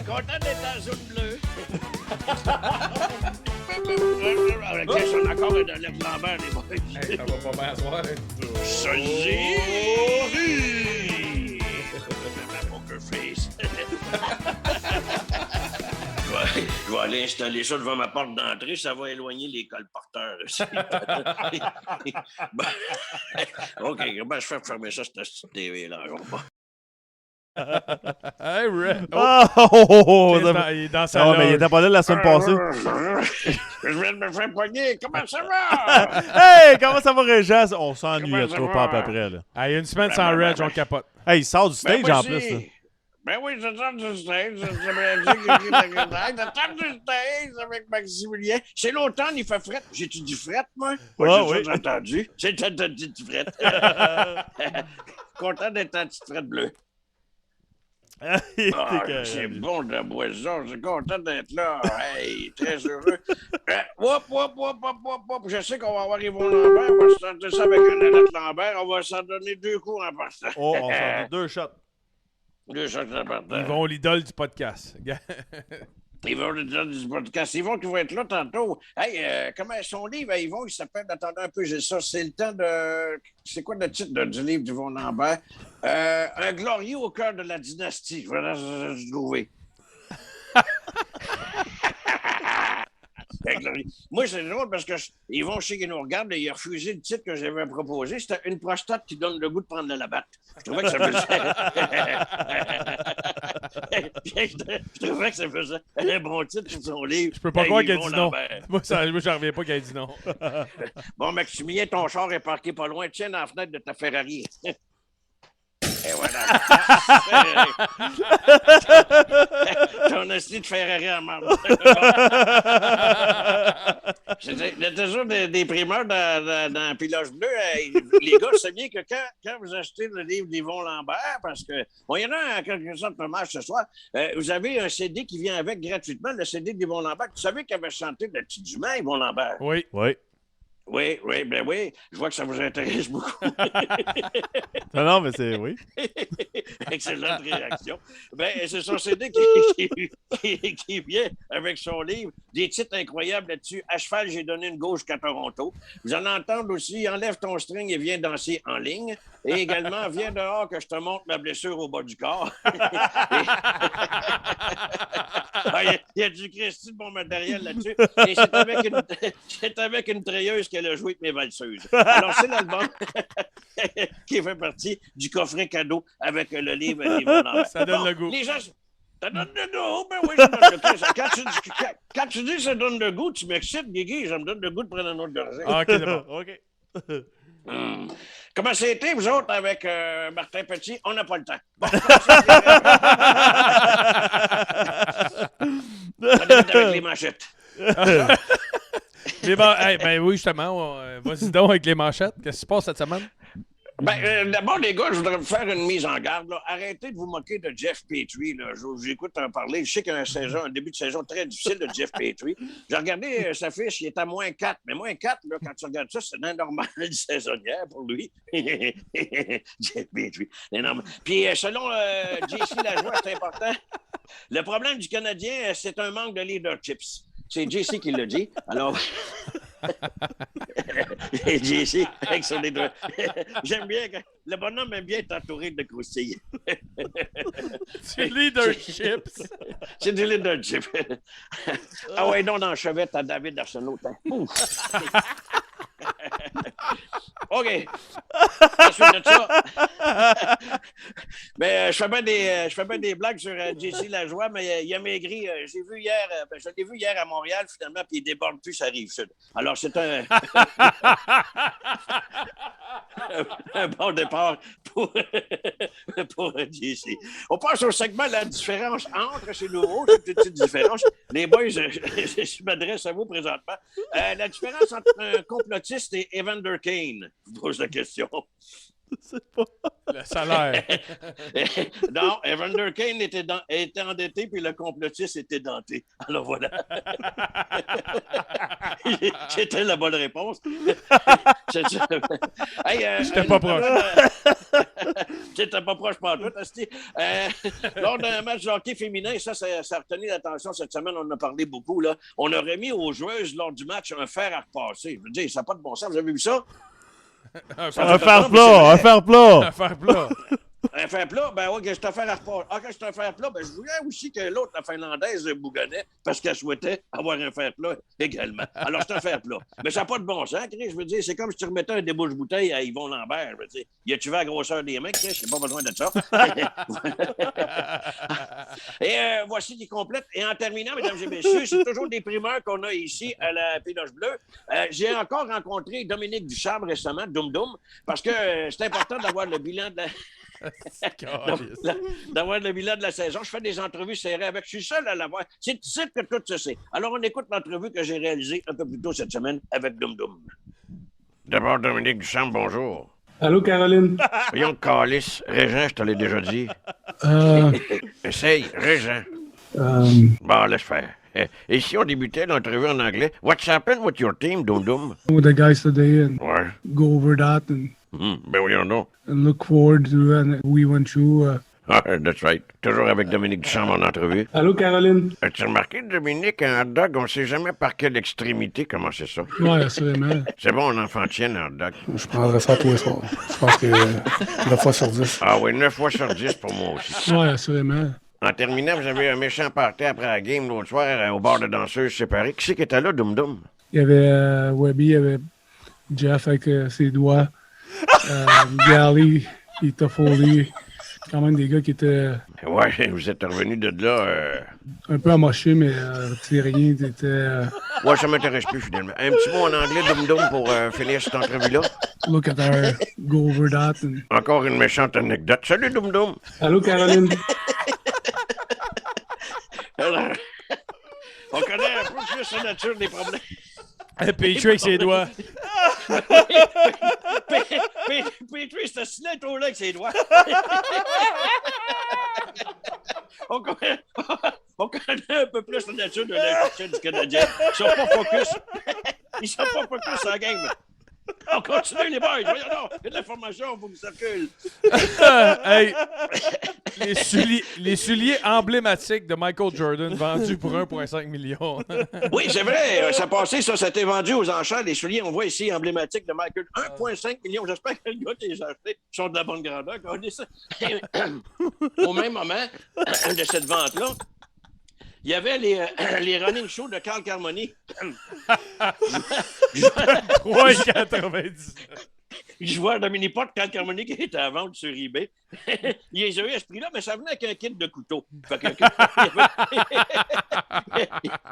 Content d'être en zone bleue. Avec ça, encore de Luc Lambert, les boys. Hey, ça va pas bien à soir. Solzi! Ma poker face. Je vais aller installer ça devant ma porte d'entrée, ça va éloigner les colporteurs. OK, comment je fais pour fermer ça, cette TV-là? Hey, Red. Il est dans sa loge. Mais il était pas là la semaine passée. Je viens de me faire poigner, comment ça va? Hey, comment ça va, Régis? On s'ennuie Comment ça trop va? pas à peu près, là. Hey, une semaine sans Reg, on capote. Hey, il sort du stage moi en aussi. plus, là. Ben oui, je sors du stage. Je me dis que j'ai la table du stage avec Maximilien. C'est l'automne, il fait fret. J'ai-tu dit fret, moi? Ouais, j'ai entendu. J'ai entendu du fret. Content d'être en petite frette bleue. C'est bon de la boisson. Je suis content d'être là. Hey, très heureux. Whoop. Je sais qu'on va avoir Yvon Lambert. On va se tenter ça avec Annette Lambert. On va s'en donner 2 coups en partant. Oh, on s'en donne 2 shots. 2 shots en partant. Ils vont l'idole du podcast. Yvon, du podcast. Yvon qui va être là tantôt. Hey, comment son livre, Yvon, il s'appelle, attendez un peu, j'ai ça. C'est le temps de. C'est quoi le titre du livre d'Yvon Lambert? Un glorieux au cœur de la dynastie. Je vais le trouver. Moi, c'est drôle parce que Yvon, je sais qu'il nous regarde et il a refusé le titre que j'avais proposé. C'était Une prostate qui donne le goût de prendre la batte. Je trouvais que ça faisait un bon titre pour son livre. Je peux pas croire qu'elle Yvon dit non. Lambert. Moi, j'en reviens pas qu'elle dit non. Bon, Maximilien, ton char est parqué pas loin. Tiens dans la fenêtre de ta Ferrari. Et voilà. Ton esti de Ferrari en marbre. Il y a toujours des primeurs dans Piloge Bleu. Les gars, c'est bien que quand vous achetez le livre d'Yvon Lambert, parce que, bon, il y en a en quelque sorte hommage ce soir, vous avez un CD qui vient avec gratuitement, le CD d'Yvon Lambert. Tu savais qu'il avait chanté Le Petit Dumas, Yvon Lambert? Oui. Oui. Je vois que ça vous intéresse beaucoup. Non, mais c'est... Oui. Excellente réaction. Ben, c'est son CD qui vient avec son livre. Des titres incroyables là-dessus. À cheval, j'ai donné une gauche qu'à Toronto. Vous en entendez aussi. Enlève ton string et viens danser en ligne. Et également, viens dehors que je te montre ma blessure au bas du corps. Il y a du Christy de bon matériel là-dessus. Et c'est avec une treilleuse qu'elle a joué avec mes valseuses. Alors, c'est l'album qui fait partie du coffret cadeau avec le livre d'Yvon Lambert. Ça donne le goût. Les gens, ça donne le goût. Ben oui, ça donne le goût. Quand tu dis ça donne le goût, tu m'excites, Guigui. Ça me donne le goût de prendre un autre gorgée. Ah, OK, d'abord. OK. Comment ça a été, vous autres, avec Martin Petit? On n'a pas le temps. Bon, on débute avec les manchettes. Ben oui, justement. Vas-y donc avec les manchettes. Qu'est-ce qui se passe cette semaine? D'abord, les gars, je voudrais vous faire une mise en garde. Là. Arrêtez de vous moquer de Jeff Petrie. Là. J'écoute en parler. Je sais qu'il y a un début de saison très difficile de Jeff Petrie. J'ai regardé sa fiche, il est à moins 4. Mais moins 4, là, quand tu regardes ça, c'est normal saisonnière pour lui. Jeff Petrie. Énorme. Puis, selon JC Lajoie, c'est important. Le problème du Canadien, c'est un manque de leadership. C'est JC qui l'a dit. Alors, JC, avec son leader. J'aime bien que le bonhomme aime bien être entouré de croustilles. C'est leadership. C'est du leadership. Ah ouais, non, dans le chevet, t'as David Arsenault. OK. Ensuite de ça, je fais bien des blagues sur JC Lajoie, mais il a maigri. Je l'ai vu hier à Montréal, finalement, puis il déborde plus, ça arrive sud. Alors, c'est un bon départ pour JC. On passe au segment la différence entre, c'est nouveau, cette petite différence. Les boys, je m'adresse à vous présentement. La différence entre un complotiste et Evander Kane, je vous pose la question. C'est pas... Le salaire. Non, Evander Kane était endetté, puis le complotiste était denté. Alors voilà. C'était la bonne réponse. Hey, J'étais pas proche. J'étais pas proche pas tout. Lors d'un match de hockey féminin, ça a retenu l'attention cette semaine, on en a parlé beaucoup. Là. On aurait mis aux joueuses lors du match un fer à repasser. Je veux dire, ça n'a pas de bon sens. Vous avez vu ça? Un fer plat, un fer plat. Un fer plat. Un fer plat, ben oui, que c'est un fer à repasser. Ah, que c'est un fer plat, ben je voulais aussi que l'autre, la Finlandaise, bougonnait parce qu'elle souhaitait avoir un fer plat également. Alors, c'est un fer plat. Mais ça n'a pas de bon sens, Chris. Je veux dire, c'est comme si tu remettais un débouche-bouteille à Yvon Lambert. Je veux dire, y a-tu vu la grosseur des mecs, Chris? J'ai pas besoin de ça. Et voici qui complète. Et en terminant, mesdames et messieurs, c'est toujours des primeurs qu'on a ici à la Péloche Bleue. J'ai encore rencontré Dominique Ducharme récemment, Doum Doum, parce que c'est important d'avoir le bilan de la... d'avoir le bilan de la saison. Je fais des entrevues serrées avec. Je suis seul à l'avoir. C'est ici que tout se sait. Alors, on écoute l'entrevue que j'ai réalisée un peu plus tôt cette semaine avec Doum Doum. D'abord, Dominique Duchamp, bonjour. Allô, Caroline? Voyons, Calice. Régent, je te l'ai déjà dit. Essaye, Régent. Bon, laisse faire. Et si on débutait l'entrevue en anglais? What's happened with your team, Doum Doum? With the guys today and Ouais. go over that and Ben voyons donc. look forward to and we went through. Ah, that's right. Toujours avec Dominique Duchamp en entrevue. Allô, Caroline? As-tu remarqué, Dominique, un hot dog, on sait jamais par quelle extrémité commencer ça. Ouais, assurément. C'est bon, on enfant tienne un hot dog. Je prendrais ça tous les soirs. Je pense que 9 fois sur 10. Ah oui, 9 fois sur 10 pour moi aussi. Ouais, assurément. En terminant, vous avez un méchant party après la game l'autre soir au bar de danseuses séparées. Qui c'est qui était là, Doum Doum? Il y avait Webby, il y avait Jeff avec ses doigts. Gally, il t'a Foley. Quand même des gars qui étaient Ouais, vous êtes revenu de là. un peu amochés, mais c'est rien. T'étais Ouais, ça m'intéresse plus finalement. Un petit mot en anglais, Doum Doum, pour finir cette entrevue-là. look at our go over that. And... Encore une méchante anecdote. Salut, Doum Doum! Allô, Caroline? Alors, on connaît un peu plus la nature des problèmes. Petrie avec ses doigts. Petrie, c'est assis là avec ses doigts. on connaît un peu plus la nature de l'infection du Canadien. Ils sont pas focus. Ils sont pas focus sur la game. On continue, les boys. Voyons donc. Il y a de l'information, il faut que ça circule. Hey, les souliers emblématiques de Michael Jordan vendus pour 1,5 million. Oui, c'est vrai. Ça passait, ça a été vendu aux enchères. Les souliers, on voit ici, emblématiques de Michael. 1,5 million. J'espère que le gars qui les a achetés sont de la bonne grandeur. Au même moment de cette vente-là, il y avait les running shows de Carl Carmoni. 3,90. Joueur de mini-pot, Carl Carmoni qui était à vendre sur eBay. Il les a eu à ce prix-là, mais ça venait avec un kit de couteau. Fait que,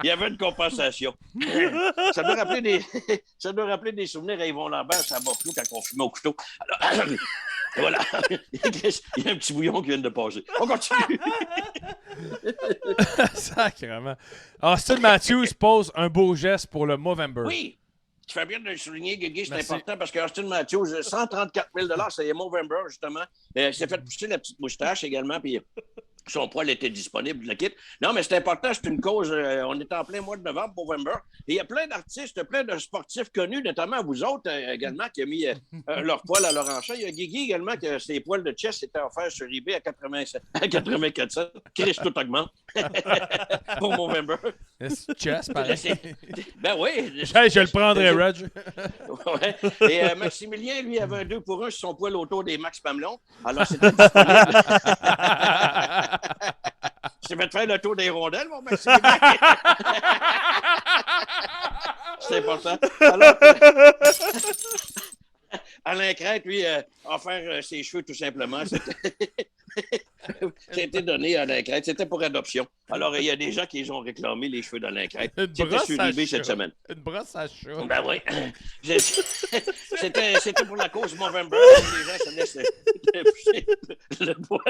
il y avait une compensation. Ça doit rappeler des souvenirs à Yvon Lambert, ça va plus quand on fumait au couteau. Alors, voilà. Il y a un petit bouillon qui vient de passer. On continue. Sacrément. Austin Matthews pose un beau geste pour le Movember. Oui. Tu fais bien de le souligner, Guigui, c'est Merci. important parce qu'Austin Matthews, 134 000 c'est Movember, justement. Il s'est fait pousser la petite moustache également, puis son poil était disponible, le kit. Non, mais c'est important, c'est une cause. On est en plein mois de novembre, Movember. Et il y a plein d'artistes, plein de sportifs connus, notamment vous autres également, qui ont mis leur poil à leur enchant. Il y a Guigui également, que ses poils de chest étaient offerts sur eBay à 84 cents. Chris, tout augmente pour Movember. Chess, pareil. Ben oui. Hey, je le prendrais, Reg. Ouais. Et Maximilien, lui, avait un 2 pour 1 sur son poil autour des Max Pamelon. Alors, c'était disponible. Je vais te faire le tour des rondelles, mon Maximilien. C'est important. Alors, Alain Crête, lui, a offert ses cheveux tout simplement. C'était donné à Alain Crête. C'était pour adoption. Alors, il y a des gens qui les ont réclamé, les cheveux d'Alain Crête. C'était sur eBay cette semaine. Une brosse à chat. Ben oui. C'était pour la cause Movember. Les gens se laissent le bois.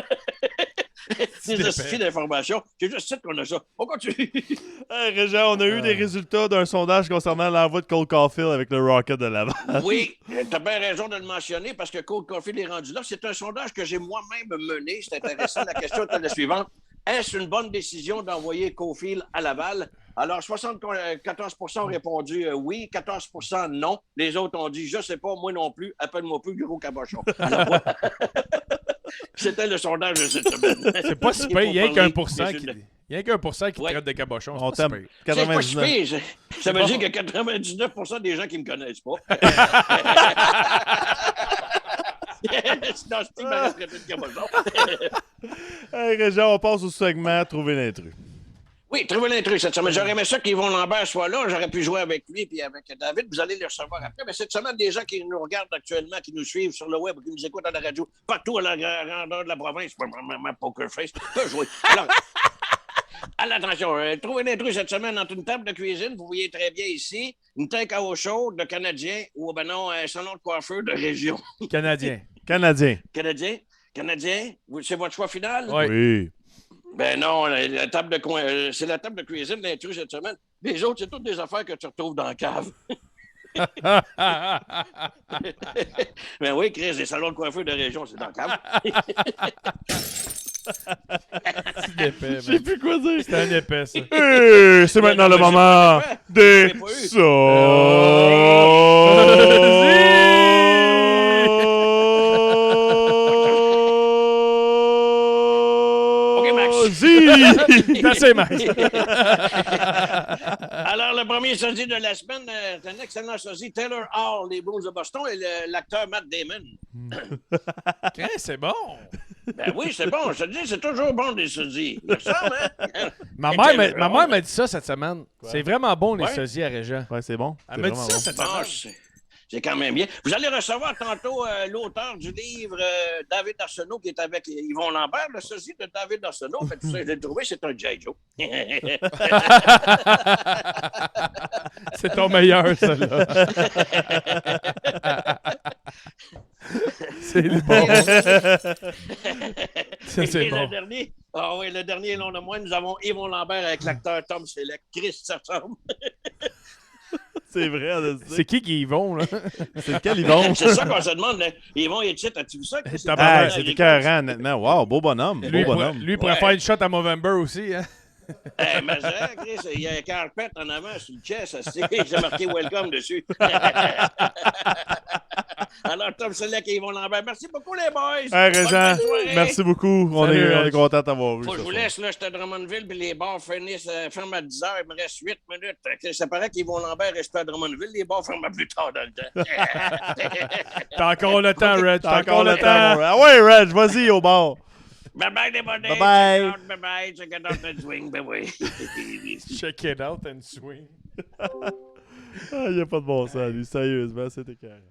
Des hosties d'informations. C'est juste ça qu'on a ça. On continue. Hey, Régent, on a eu des résultats d'un sondage concernant l'envoi de Cole Caulfield avec le Rocket de Laval. Oui, t'as bien raison de le mentionner parce que Cole Caulfield est rendu là. C'est un sondage que j'ai moi-même mené. C'est intéressant. La question était la suivante. Est-ce une bonne décision d'envoyer Caulfield à Laval? Alors, 74 ont répondu oui, 14 non. Les autres ont dit, je sais pas, moi non plus, appelle-moi plus gros cabochon. Alors, voilà. C'était le sondage de cette semaine. C'est pas si pire, il y a qu'un %. Il y a qu'un % qui traite de cabochon. On C'est pas si t'aime. pire. C'est pas si 99. pire. Ça veut dire qu'il y a 99 des gens qui me connaissent pas. Sinon, c'est qui m'aurait traité de cabochon. Hey, Régent, on passe au segment Trouver l'intrus. Oui, trouver l'intrus cette semaine. J'aurais aimé ça qu'Yvon Lambert soit là. J'aurais pu jouer avec lui et avec David. Vous allez le recevoir après. Mais cette semaine, des gens qui nous regardent actuellement, qui nous suivent sur le web, qui nous écoutent à la radio, partout à la grandeur de la province, ma poker face, peut jouer. Alors, à l'attention, trouver l'intrus cette semaine entre une table de cuisine, vous voyez très bien ici, une tank à eau chaude de Canadien ou, ben non, un salon de coiffeur de région. Canadien. Canadien. Canadien? C'est votre choix final? Ouais. Oui. Ben non, la table de c'est la table de cuisine d'intrus cette semaine. Les autres, c'est toutes des affaires que tu retrouves dans la cave. Ben oui, Chris, les salons de coiffeur de région, c'est dans la cave. C'est épais, Je sais man. plus quoi dire. C'est un épais, ça. Hey, c'est maintenant le moment des J'ai pas eu. OK, Max. C'est assez, Max. Alors, le premier sosie de la semaine, c'est un excellent sosie, Taylor Hall, les Blues de Boston, et l'acteur Matt Damon. Hein, c'est bon. Ben oui, c'est bon, je te dis, c'est toujours bon des sosies. Il me semble, hein? Ma mère m'a dit ça cette semaine. C'est vraiment bon, les Ouais. sosies à Régent. Ouais, c'est bon. Elle C'est m'a dit vraiment ça bon. cette Bon, semaine. c'est quand même bien. Vous allez recevoir tantôt l'auteur du livre, David Arsenault, qui est avec Yvon Lambert, le sosie de David Arsenault. Fait tout ça, je l'ai trouvé, c'est un J. Joe. C'est ton meilleur, ça, là. C'est le bon. Ça, Et c'est le bon. dernier, ah oui, le dernier, non de moins, nous avons Yvon Lambert avec l'acteur Tom Selleck. Chris, ça ressemble. C'est vrai, on a dit ça. C'est qui y vont, là? C'est lequel ils vont? C'est ça qu'on se demande. Là. Yvon, il est titre, as-tu vu ça? Chris? Ah, c'est écœurant, honnêtement. Wow, beau bonhomme. Lui, Beau bonhomme. lui pourrait Ouais. faire une shot à Movember aussi, hein? Mais ça, Chris, il y a un carpet en avant sur le chest. J'ai marqué Welcome dessus. Alors, Tom Selleck et Yvon Lambert, merci beaucoup, les boys. Hey, Bonne Régent, fin de soirée. merci beaucoup. On Salut, est Reg. content de t'avoir vu. Faut que ce je vous soir. laisse, là, j'étais à Drummondville, puis les bars ferment à 10 h. Il me reste 8 minutes. Ça paraît qu'Yvon Lambert reste à Drummondville. Les bars ferment plus tard dans le temps. T'as encore le temps, Red. T'as encore le temps. mon Reg. Ah ouais, Reg, vas-y au bar. Bye-bye, les bonnes. Bye-bye. Bye-bye. Check it out and swing. Bye-bye. Check it out and swing. Ah, il n'y a pas de bon sens, lui. Sérieusement, c'était carré.